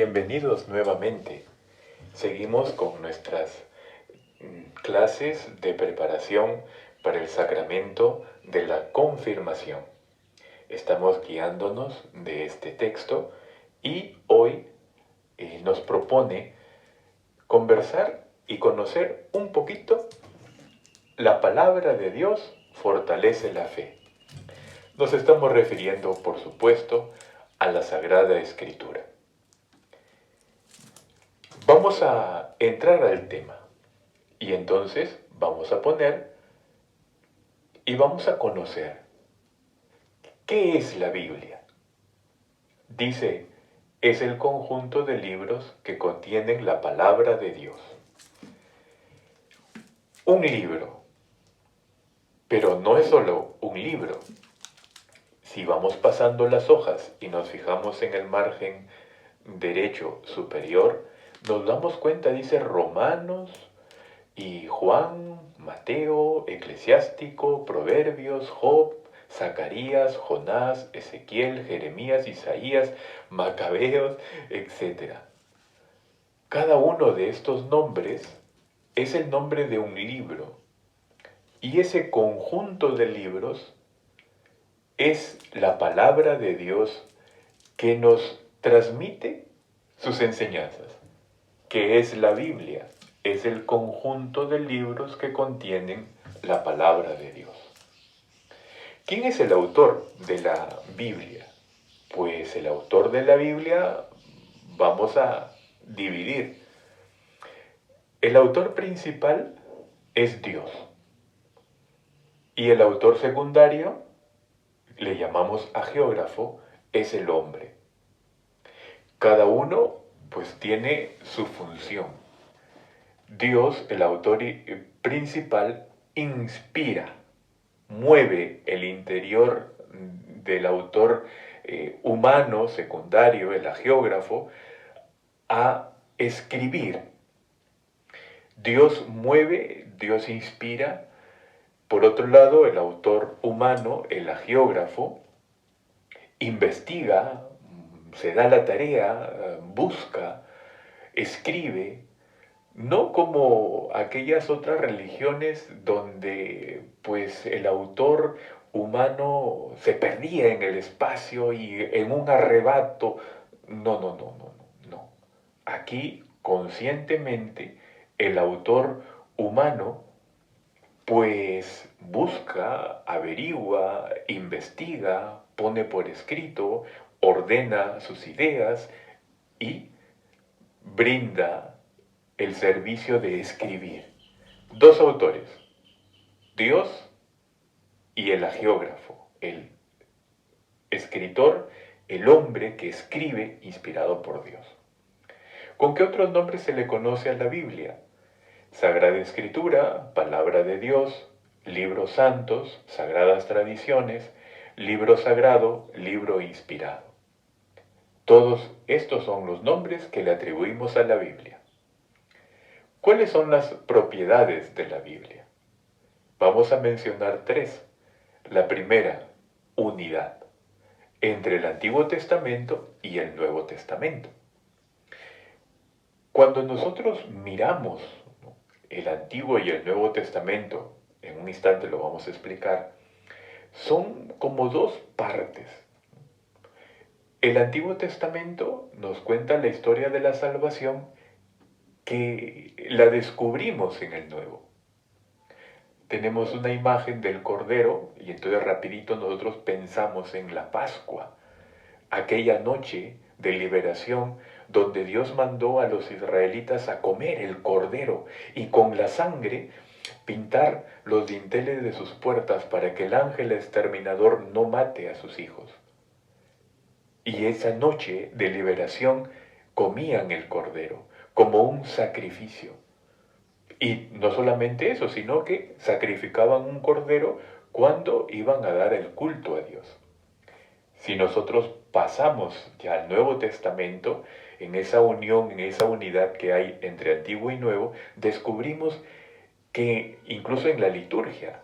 Bienvenidos nuevamente. Seguimos con nuestras clases de preparación para el sacramento de la confirmación. Estamos guiándonos de este texto y hoy nos propone conversar y conocer un poquito la palabra de Dios fortalece la fe. Nos estamos refiriendo, por supuesto, a la Sagrada Escritura. Vamos a entrar al tema y entonces vamos a poner y vamos a conocer qué es la Biblia. Dice, es el conjunto de libros que contienen la palabra de Dios. Un libro, pero no es solo un libro. Si vamos pasando las hojas y nos fijamos en el margen derecho superior, nos damos cuenta, dice Romanos y Juan, Mateo, Eclesiástico, Proverbios, Job, Zacarías, Jonás, Ezequiel, Jeremías, Isaías, Macabeos, etc. Cada uno de estos nombres es el nombre de un libro y ese conjunto de libros es la palabra de Dios que nos transmite sus enseñanzas, que es la Biblia, es el conjunto de libros que contienen la palabra de Dios. ¿Quién es el autor de la Biblia? Pues el autor de la Biblia vamos a dividir. El autor principal es Dios y el autor secundario, le llamamos agiógrafo, es el hombre. Cada uno pues tiene su función. Dios, el autor principal, inspira, mueve el interior del autor humano secundario, el agiógrafo, a escribir. Dios mueve, Dios inspira. Por otro lado, el autor humano, el agiógrafo, investiga, se da la tarea, busca, escribe, no como aquellas otras religiones donde pues el autor humano se perdía en el espacio y en un arrebato. No. Aquí conscientemente el autor humano pues busca, averigua, investiga, pone por escrito, ordena sus ideas y brinda el servicio de escribir. Dos autores, Dios y el agiógrafo, el escritor, el hombre que escribe inspirado por Dios. ¿Con qué otros nombres se le conoce a la Biblia? Sagrada Escritura, Palabra de Dios, Libros Santos, Sagradas Tradiciones, Libro Sagrado, Libro Inspirado. Todos estos son los nombres que le atribuimos a la Biblia. ¿Cuáles son las propiedades de la Biblia? Vamos a mencionar tres. La primera, unidad, entre el Antiguo Testamento y el Nuevo Testamento. Cuando nosotros miramos el Antiguo y el Nuevo Testamento, en un instante lo vamos a explicar, son como dos partes. El Antiguo Testamento nos cuenta la historia de la salvación que la descubrimos en el Nuevo. Tenemos una imagen del Cordero y entonces rapidito nosotros pensamos en la Pascua, aquella noche de liberación donde Dios mandó a los israelitas a comer el Cordero y con la sangre pintar los dinteles de sus puertas para que el ángel exterminador no mate a sus hijos. Y esa noche de liberación comían el Cordero como un sacrificio. Y no solamente eso, sino que sacrificaban un cordero cuando iban a dar el culto a Dios. Si nosotros pasamos ya al Nuevo Testamento, en esa unión, en esa unidad que hay entre Antiguo y Nuevo, descubrimos que incluso en la liturgia,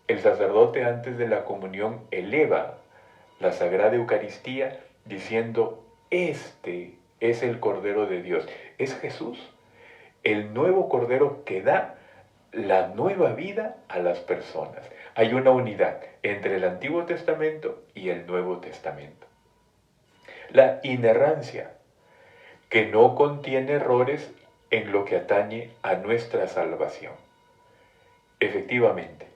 el sacerdote antes de la comunión eleva la Sagrada Eucaristía diciendo Este es el Cordero de Dios. Es Jesús, el nuevo Cordero que da la nueva vida a las personas. Hay una unidad entre el Antiguo Testamento y el Nuevo Testamento. La inerrancia, que no contiene errores en lo que atañe a nuestra salvación. Efectivamente,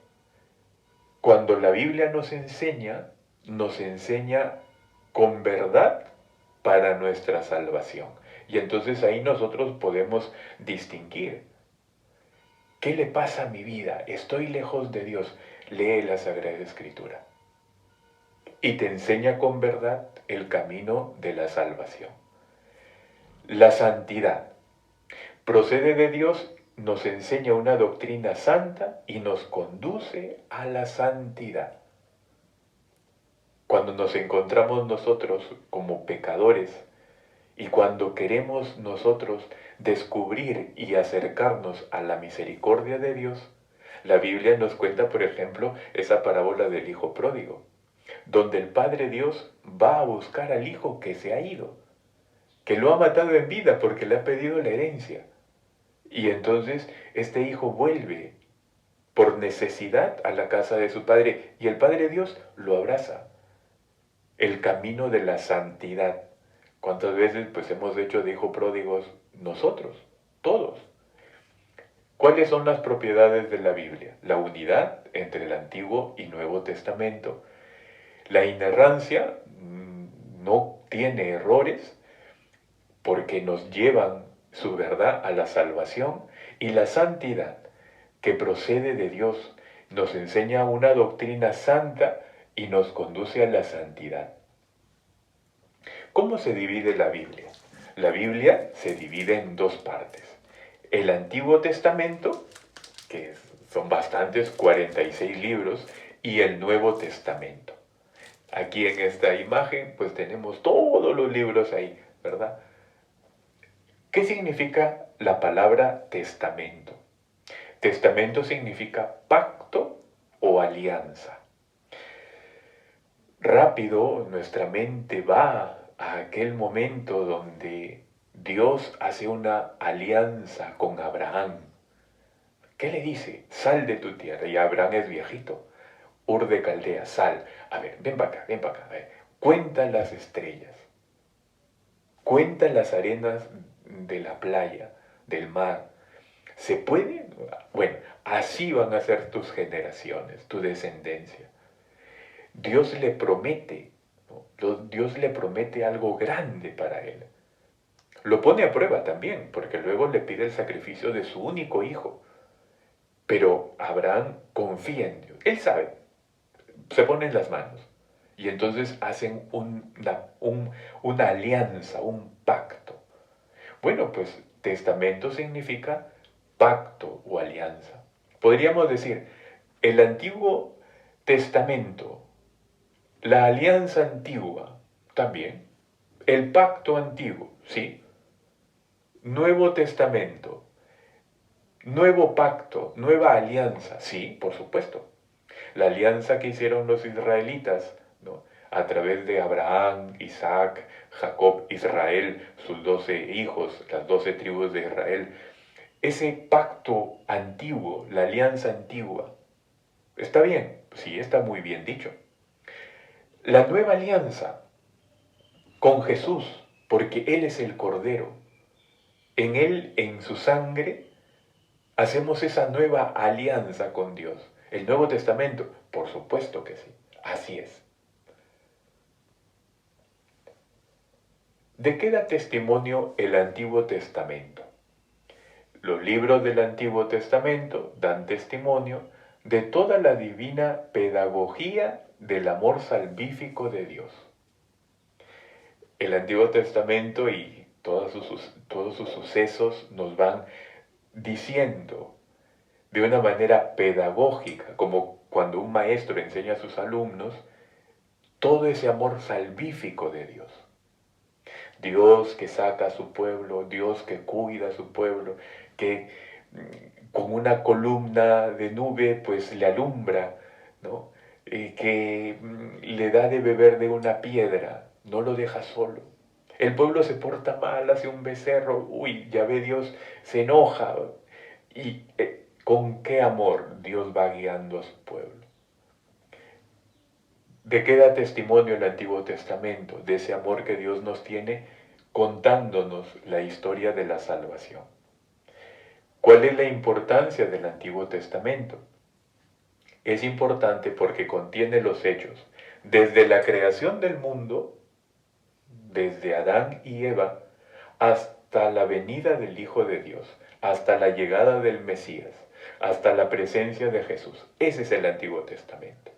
cuando la Biblia nos enseña con verdad para nuestra salvación. Y entonces ahí nosotros podemos distinguir. ¿Qué le pasa a mi vida? Estoy lejos de Dios. Lee la Sagrada Escritura. Y te enseña con verdad el camino de la salvación. La santidad procede de Dios, nos enseña una doctrina santa y nos conduce a la santidad. Cuando nos encontramos nosotros como pecadores y cuando queremos nosotros descubrir y acercarnos a la misericordia de Dios, la Biblia nos cuenta, por ejemplo, esa parábola del hijo pródigo, donde el Padre Dios va a buscar al hijo que se ha ido, que lo ha matado en vida porque le ha pedido la herencia. Y entonces este hijo vuelve por necesidad a la casa de su padre y el Padre Dios lo abraza. El camino de la santidad. ¿Cuántas veces pues hemos hecho de hijo pródigos nosotros? Todos. ¿Cuáles son las propiedades de la Biblia? La unidad entre el Antiguo y Nuevo Testamento. La inerrancia no tiene errores porque nos llevan su verdad a la salvación, y la santidad que procede de Dios nos enseña una doctrina santa y nos conduce a la santidad. ¿Cómo se divide la Biblia? La Biblia se divide en dos partes. El Antiguo Testamento, que son bastantes, 46 libros, y el Nuevo Testamento. Aquí en esta imagen pues tenemos todos los libros ahí, ¿verdad? ¿Qué significa la palabra testamento? Testamento significa pacto o alianza. Rápido nuestra mente va a aquel momento donde Dios hace una alianza con Abraham. ¿Qué le dice? Sal de tu tierra. Y Abraham es viejito. Ur de Caldea, sal. A ver, ven para acá, ven para acá. A ver, cuenta las estrellas. Cuenta las arenas de la playa, del mar. ¿Se puede? Bueno, así van a ser tus generaciones, tu descendencia. Dios le promete, ¿no? Dios le promete algo grande para él. Lo pone a prueba también, porque luego le pide el sacrificio de su único hijo. Pero Abraham confía en Dios. Él sabe, se pone en las manos. Y entonces hacen una alianza, un pacto. Bueno, pues testamento significa pacto o alianza. Podríamos decir, el Antiguo Testamento, la alianza antigua, también, el pacto antiguo, ¿sí? Nuevo Testamento, nuevo pacto, nueva alianza, sí, por supuesto. La alianza que hicieron los israelitas, ¿no? A través de Abraham, Isaac, Jacob, Israel, sus 12 hijos, las 12 tribus de Israel. Ese pacto antiguo, la alianza antigua, ¿está bien? Sí, está muy bien dicho. La nueva alianza con Jesús, porque Él es el Cordero. En Él, en su sangre, hacemos esa nueva alianza con Dios. El Nuevo Testamento, por supuesto que sí, así es. ¿De qué da testimonio el Antiguo Testamento? Los libros del Antiguo Testamento dan testimonio de toda la divina pedagogía del amor salvífico de Dios. El Antiguo Testamento y todos sus sucesos nos van diciendo de una manera pedagógica, como cuando un maestro enseña a sus alumnos, todo ese amor salvífico de Dios. Dios que saca a su pueblo, Dios que cuida a su pueblo, que con una columna de nube pues le alumbra, ¿no? Que le da de beber de una piedra, no lo deja solo. El pueblo se porta mal, hace un becerro, uy, ya ve Dios, se enoja. ¿Y con qué amor Dios va guiando a su pueblo? ¿De qué da testimonio el Antiguo Testamento? De ese amor que Dios nos tiene contándonos la historia de la salvación. ¿Cuál es la importancia del Antiguo Testamento? Es importante porque contiene los hechos desde la creación del mundo, desde Adán y Eva, hasta la venida del Hijo de Dios, hasta la llegada del Mesías, hasta la presencia de Jesús. Ese es el Antiguo Testamento.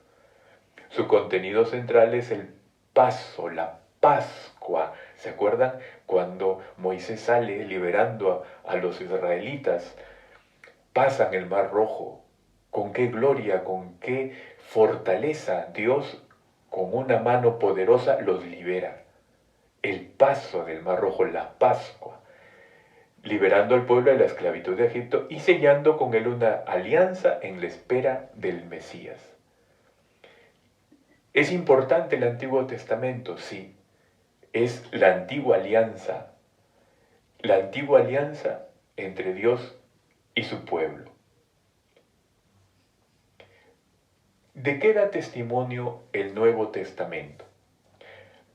Su contenido central es el paso, la Pascua. ¿Se acuerdan cuando Moisés sale liberando a los israelitas? Pasan el Mar Rojo. Con qué gloria, con qué fortaleza Dios con una mano poderosa los libera. El paso del Mar Rojo, la Pascua, liberando al pueblo de la esclavitud de Egipto y sellando con él una alianza en la espera del Mesías. ¿Es importante el Antiguo Testamento? Sí. Es la antigua alianza entre Dios y su pueblo. ¿De qué da testimonio el Nuevo Testamento?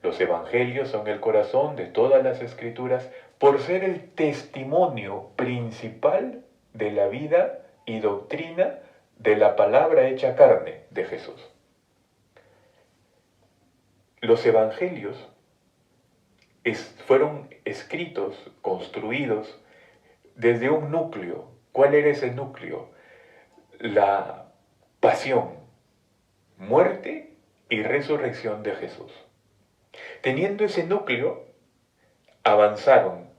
Los evangelios son el corazón de todas las escrituras por ser el testimonio principal de la vida y doctrina de la palabra hecha carne de Jesús. Los evangelios fueron escritos, construidos desde un núcleo. ¿Cuál era ese núcleo? La pasión, muerte y resurrección de Jesús. Teniendo ese núcleo, avanzaron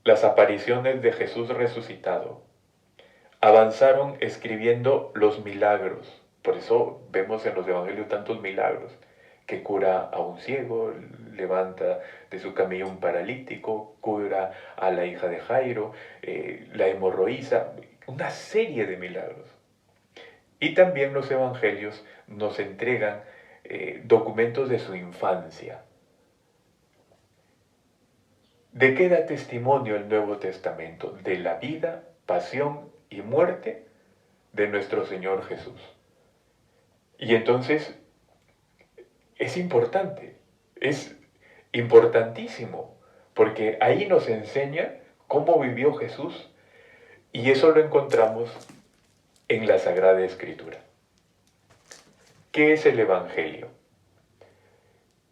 las apariciones de Jesús resucitado. Avanzaron escribiendo los milagros. Por eso vemos en los evangelios tantos milagros. Que cura a un ciego, levanta de su camilla un paralítico, cura a la hija de Jairo, la hemorroísa, una serie de milagros. Y también los evangelios nos entregan documentos de su infancia. ¿De qué da testimonio el Nuevo Testamento? De la vida, pasión y muerte de nuestro Señor Jesús. Y entonces es importante, es importantísimo, porque ahí nos enseña cómo vivió Jesús y eso lo encontramos en la Sagrada Escritura. ¿Qué es el Evangelio?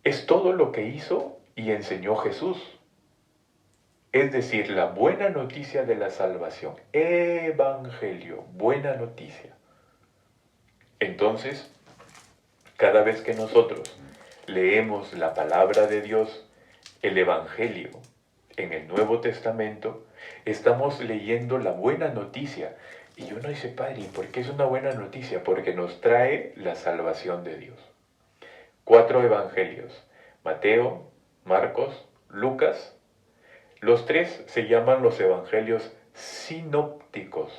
Es todo lo que hizo y enseñó Jesús. Es decir, la buena noticia de la salvación. Evangelio, buena noticia. Entonces, cada vez que nosotros leemos la palabra de Dios, el Evangelio, en el Nuevo Testamento, estamos leyendo la buena noticia. Y uno dice, Padre, ¿y por qué es una buena noticia? Porque nos trae la salvación de Dios. 4 evangelios, Mateo, Marcos, Lucas. Los 3 se llaman los evangelios sinópticos,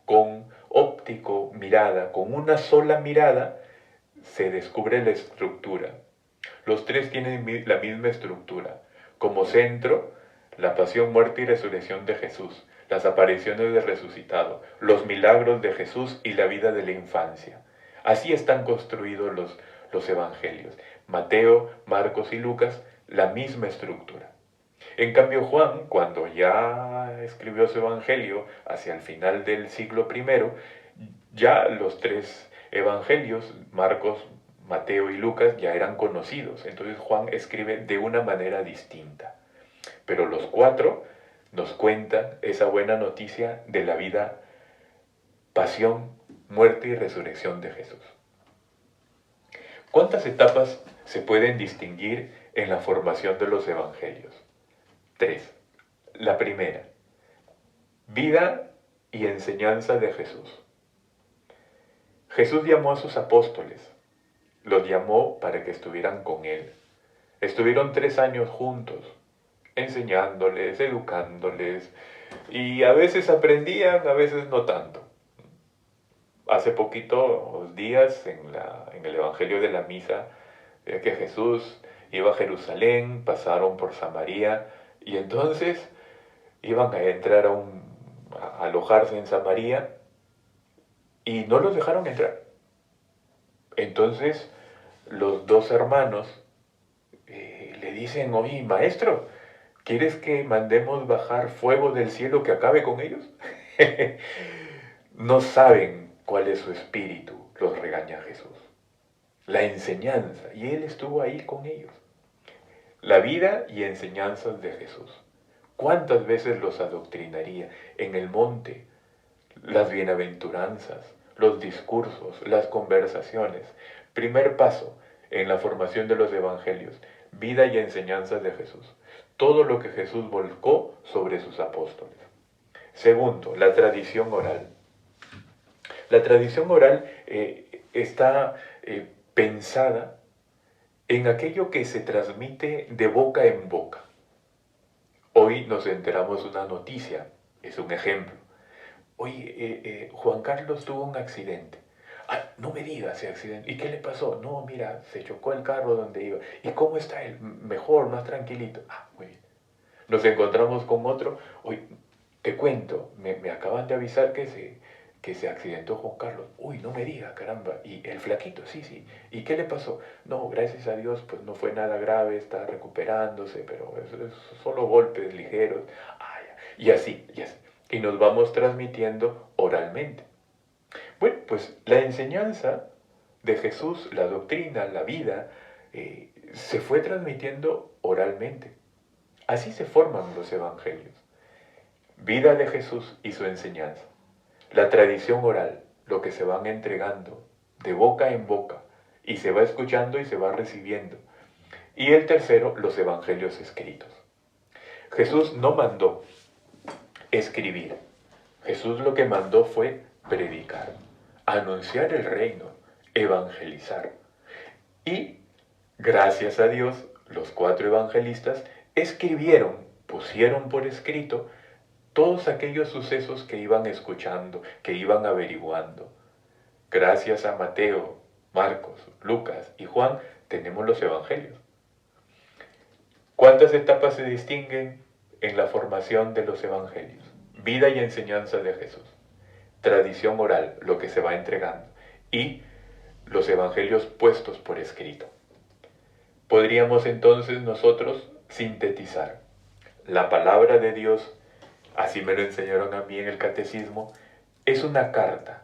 con óptico, mirada, con una sola mirada se descubre la estructura. Los 3 tienen la misma estructura. Como centro, la pasión, muerte y resurrección de Jesús, las apariciones del resucitado, los milagros de Jesús y la vida de la infancia. Así están construidos los evangelios. Mateo, Marcos y Lucas, la misma estructura. En cambio Juan, cuando ya escribió su evangelio hacia el final del siglo I, ya los 3 evangelios, Marcos, Mateo y Lucas, ya eran conocidos. Entonces Juan escribe de una manera distinta. Pero los 4 nos cuentan esa buena noticia de la vida, pasión, muerte y resurrección de Jesús. ¿Cuántas etapas se pueden distinguir en la formación de los evangelios? 3. La primera, vida y enseñanza de Jesús. Jesús llamó a sus apóstoles, los llamó para que estuvieran con Él. Estuvieron 3 años juntos, enseñándoles, educándoles, y a veces aprendían, a veces no tanto. Hace poquitos días en el Evangelio de la Misa, que Jesús iba a Jerusalén, pasaron por Samaria y entonces iban a entrar a alojarse en Samaria y no los dejaron entrar. Entonces los dos hermanos le dicen, oye, maestro, ¿quieres que mandemos bajar fuego del cielo que acabe con ellos? No saben cuál es su espíritu, los regaña Jesús. La enseñanza, y Él estuvo ahí con ellos. La vida y enseñanzas de Jesús. ¿Cuántas veces los adoctrinaría en el monte? Las bienaventuranzas, los discursos, las conversaciones. Primer paso en la formación de los evangelios, vida y enseñanzas de Jesús. Todo lo que Jesús volcó sobre sus apóstoles. Segundo, la tradición oral. La tradición oral está pensada en aquello que se transmite de boca en boca. Hoy nos enteramos de una noticia, es un ejemplo. Oye, Juan Carlos tuvo un accidente. Ah, no me digas ese accidente. ¿Y qué le pasó? No, mira, se chocó el carro donde iba. ¿Y cómo está él? Mejor, más tranquilito. Ah, muy bien. Nos encontramos con otro. Oye, te cuento, me acaban de avisar que se accidentó Juan Carlos. Uy, no me diga, caramba. ¿Y el flaquito? Sí, sí. ¿Y qué le pasó? No, gracias a Dios, pues no fue nada grave, está recuperándose, pero es solo golpes ligeros. Ah, ya. Y así, y así. Y nos vamos transmitiendo oralmente. Bueno, pues la enseñanza de Jesús, la doctrina, la vida, se fue transmitiendo oralmente. Así se forman los evangelios. Vida de Jesús y su enseñanza. La tradición oral, lo que se van entregando de boca en boca y se va escuchando y se va recibiendo. Y el tercero, los evangelios escritos. Jesús no mandó escribir. Jesús lo que mandó fue predicar, anunciar el reino, evangelizar. Y, gracias a Dios, los 4 evangelistas escribieron, pusieron por escrito todos aquellos sucesos que iban escuchando, que iban averiguando. Gracias a Mateo, Marcos, Lucas y Juan tenemos los evangelios. ¿Cuántas etapas se distinguen en la formación de los evangelios? Vida y enseñanza de Jesús. Tradición oral, lo que se va entregando. Y los evangelios puestos por escrito. Podríamos entonces nosotros sintetizar. La palabra de Dios, así me lo enseñaron a mí en el catecismo, es una carta.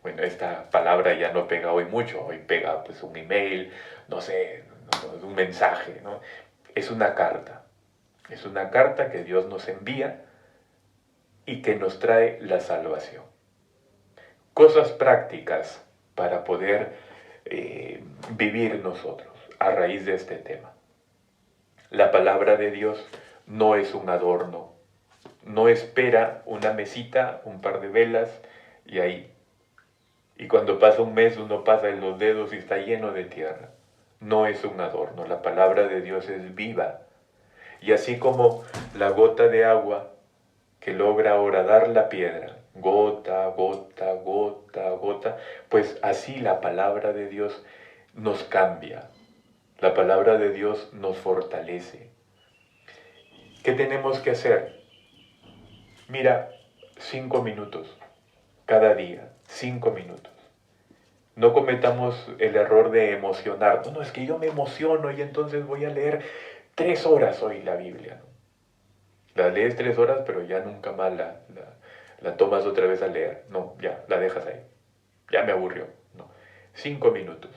Bueno, esta palabra ya no pega hoy mucho, hoy pega pues un email, no sé, un mensaje, ¿no? Es una carta que Dios nos envía y que nos trae la salvación. Cosas prácticas para poder vivir nosotros a raíz de este tema. La palabra de Dios no es un adorno, no espera una mesita, un par de velas y ahí. Y cuando pasa un mes uno pasa en los dedos y está lleno de tierra. No es un adorno, la palabra de Dios es viva. Y así como la gota de agua que logra horadar la piedra, gota, gota, gota, gota, pues así la palabra de Dios nos cambia. La palabra de Dios nos fortalece. ¿Qué tenemos que hacer? Mira, 5 minutos cada día, 5 minutos. No cometamos el error de emocionar. No, es que yo me emociono y entonces voy a leer 3 horas hoy la Biblia. La lees 3 horas, pero ya nunca más la tomas otra vez a leer. No, ya, la dejas ahí. Ya me aburrió. No. 5 minutos.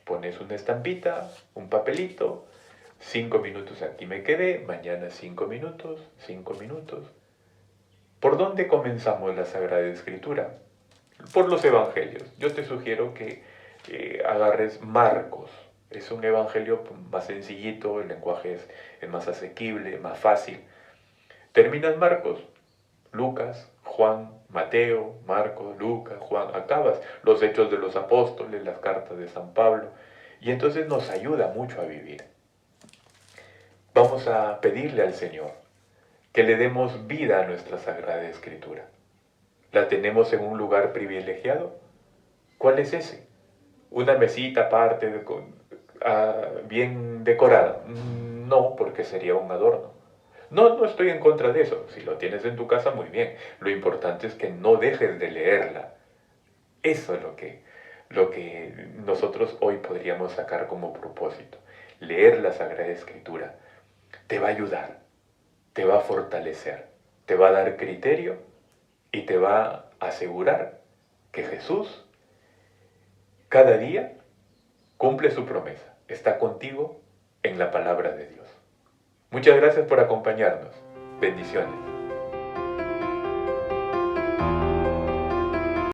Pones una estampita, un papelito. 5 minutos aquí me quedé. Mañana 5 minutos, 5 minutos. ¿Por dónde comenzamos la Sagrada Escritura? Por los evangelios. Yo te sugiero que agarres Marcos. Es un evangelio más sencillito, el lenguaje es más asequible, más fácil. Terminas Marcos, Lucas, Juan, Mateo, Marcos, Lucas, Juan, acabas los hechos de los apóstoles, las cartas de San Pablo, y entonces nos ayuda mucho a vivir. Vamos a pedirle al Señor que le demos vida a nuestra Sagrada Escritura. ¿La tenemos en un lugar privilegiado? ¿Cuál es ese? Una mesita aparte bien decorada. No, porque sería un adorno. No, no estoy en contra de eso. Si lo tienes en tu casa, muy bien. Lo importante es que no dejes de leerla. Eso es lo que nosotros hoy podríamos sacar como propósito. Leer la Sagrada Escritura te va a ayudar, te va a fortalecer, te va a dar criterio y te va a asegurar que Jesús cada día cumple su promesa. Está contigo en la palabra de Dios. Muchas gracias por acompañarnos. Bendiciones.